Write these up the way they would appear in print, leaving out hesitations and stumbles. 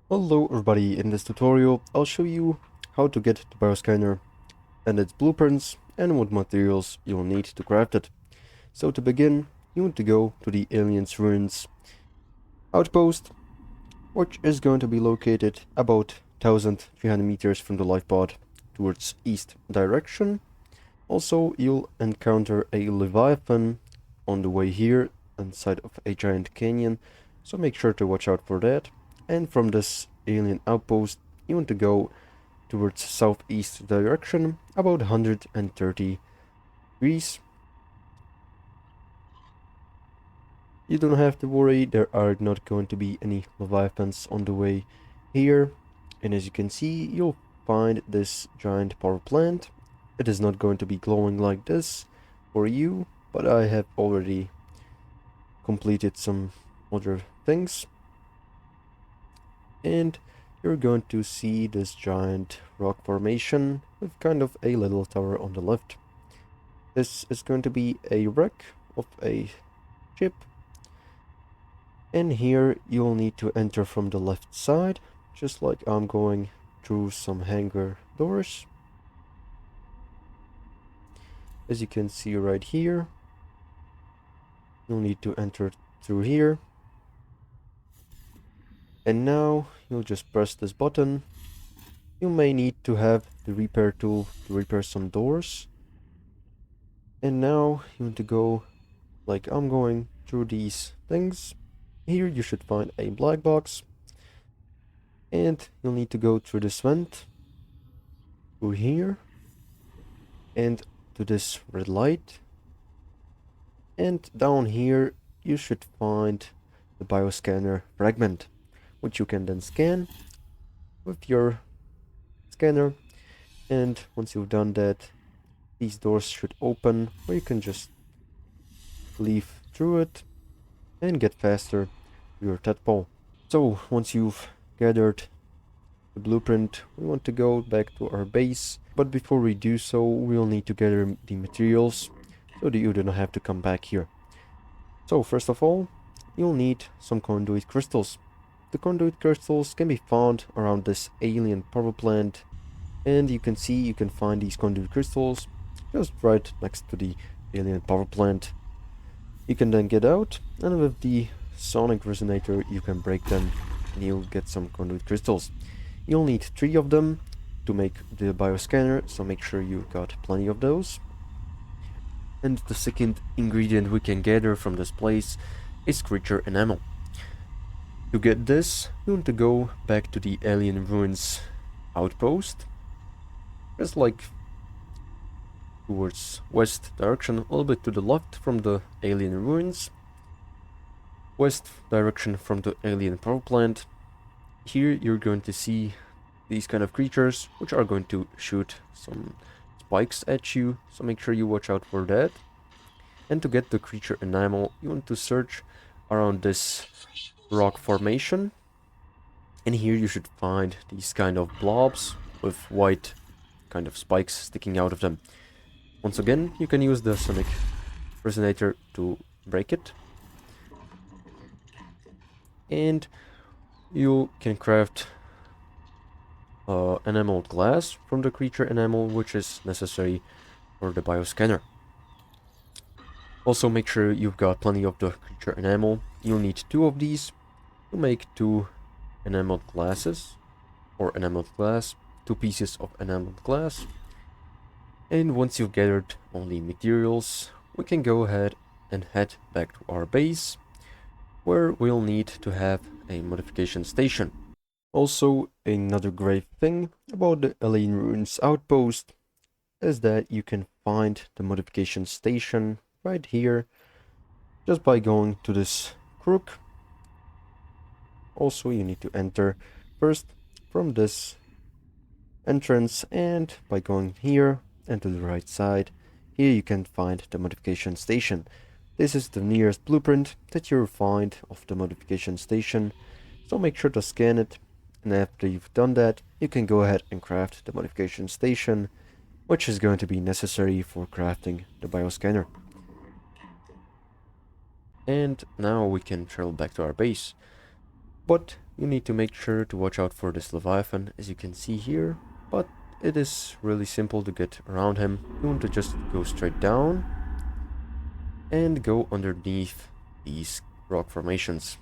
Hello everybody, in this tutorial I'll show you how to get the Bioscanner and its blueprints and what materials you'll need to craft it. So to begin, you want to go to the Alien's Ruins outpost, which is going to be located about 1300 meters from the life pod towards east direction. Also, you'll encounter a Leviathan on the way here inside of a giant canyon, so make sure to watch out for that. And from this alien outpost, you want to go towards southeast direction, about 130 degrees. You don't have to worry, there are not going to be any Leviathans on the way here. And as you can see, you'll find this giant power plant. It is not going to be glowing like this for you, but I have already completed some other things. And you're going to see this giant rock formation with kind of a little tower on the left. This is going to be a wreck of a ship. And here you'll need to enter from the left side, just like I'm going through some hangar doors. As you can see right here, you'll need to enter through here. And now you'll just press this button. You may need to have the repair tool to repair some doors. And now you want to go like I'm going through these things. Here you should find a black box. And you'll need to go through this vent. Through here. And to this red light. And down here you should find the Bioscanner fragment, which you can then scan with your scanner. And once you've done that, these doors should open where you can just leave through it and get faster to your tadpole. So once you've gathered the blueprint, we want to go back to our base, but before we do so, we'll need to gather the materials so that you don't have to come back here. So first of all, you'll need some conduit crystals. The conduit crystals can be found around this alien power plant, and you can see you can find these conduit crystals just right next to the alien power plant. You can then get out, and with the sonic resonator you can break them and you'll get some conduit crystals. You'll need 3 of them to make the bioscanner, so make sure you got plenty of those. And the second ingredient we can gather from this place is creature enamel. To get this, you want to go back to the Alien Ruins outpost, just like towards west direction, a little bit to the left from the Alien Ruins, west direction from the Alien Power Plant. Here you're going to see these kind of creatures, which are going to shoot some spikes at you, so make sure you watch out for that. And to get the creature enamel, you want to search around this rock formation, and here you should find these kind of blobs with white kind of spikes sticking out of them. Once again, you can use the sonic resonator to break it, and you can craft enameled glass from the creature enamel, which is necessary for the bioscanner. Also make sure you've got plenty of the creature enamel. You'll need 2 of these to make 2 enameled glasses, or enameled glass, 2 pieces of enameled glass. And once you've gathered all the materials, we can go ahead and head back to our base, where we'll need to have a modification station. Also, another great thing about the Alien Ruins outpost is that you can find the modification station right here just by going to this crook. Also, you need to enter first from this entrance, and by going here and to the right side, here you can find the modification station. This is the nearest blueprint that you'll find of the modification station, so make sure to scan it, and after you've done that, you can go ahead and craft the modification station, which is going to be necessary for crafting the bioscanner. And now we can travel back to our base. But you need to make sure to watch out for this Leviathan, as you can see here, but it is really simple to get around him. You want to just go straight down and go underneath these rock formations.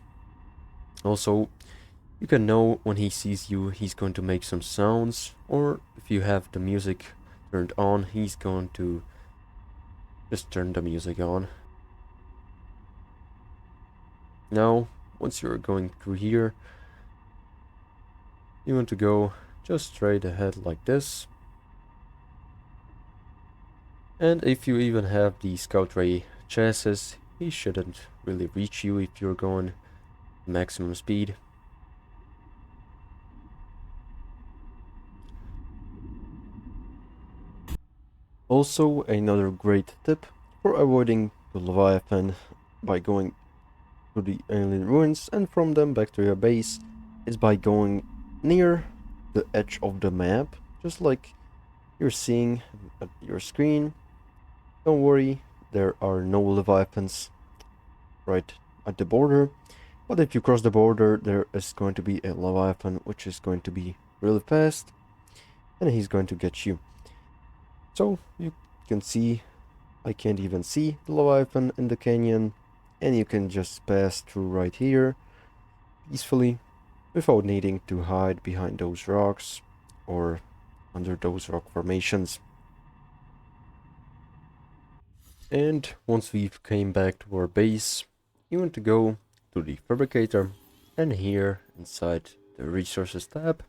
Also, you can know when he sees you, he's going to make some sounds, or if you have the music turned on, he's going to just turn the music on. Now, once you're going through here, you want to go just straight ahead like this. And if you even have the scout ray chassis, he shouldn't really reach you if you're going maximum speed. Also, another great tip for avoiding the Leviathan by going to the alien ruins and from them back to your base is by going near the edge of the map, just like you're seeing at your screen. Don't worry, there are no Leviathans right at the border, but if you cross the border, there is going to be a Leviathan which is going to be really fast, and he's going to get you. So you can see, I can't even see the Leviathan in the canyon, and you can just pass through right here peacefully without needing to hide behind those rocks or under those rock formations. And once we came back to our base, you want to go to the fabricator, and here inside the resources tab,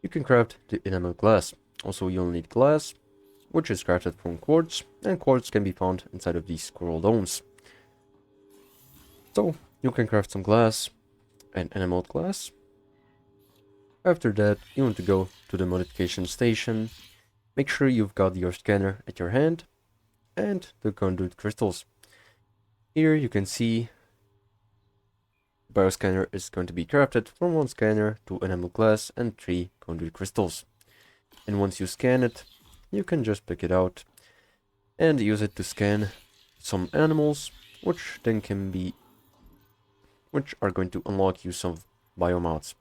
you can craft the enamel glass. Also, you'll need glass, which is crafted from quartz, and quartz can be found inside of these coral domes. So, you can craft some glass and enameled glass. After that, you want to go to the modification station, make sure you've got your scanner at your hand, and the conduit crystals. Here you can see Bioscanner is going to be crafted from 1 scanner, 2 enamel glass, and 3 conduit crystals. And once you scan it, you can just pick it out and use it to scan some animals, which are going to unlock you some biomods,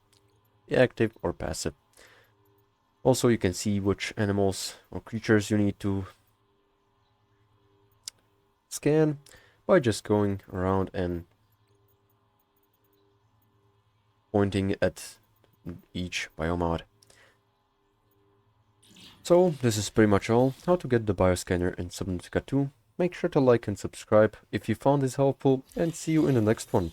active or passive. Also, you can see which animals or creatures you need to scan by just going around and pointing at each biomod. So this is pretty much all how to get the Bioscanner in Subnautica 2. Make sure to like and subscribe if you found this helpful, and see you in the next one.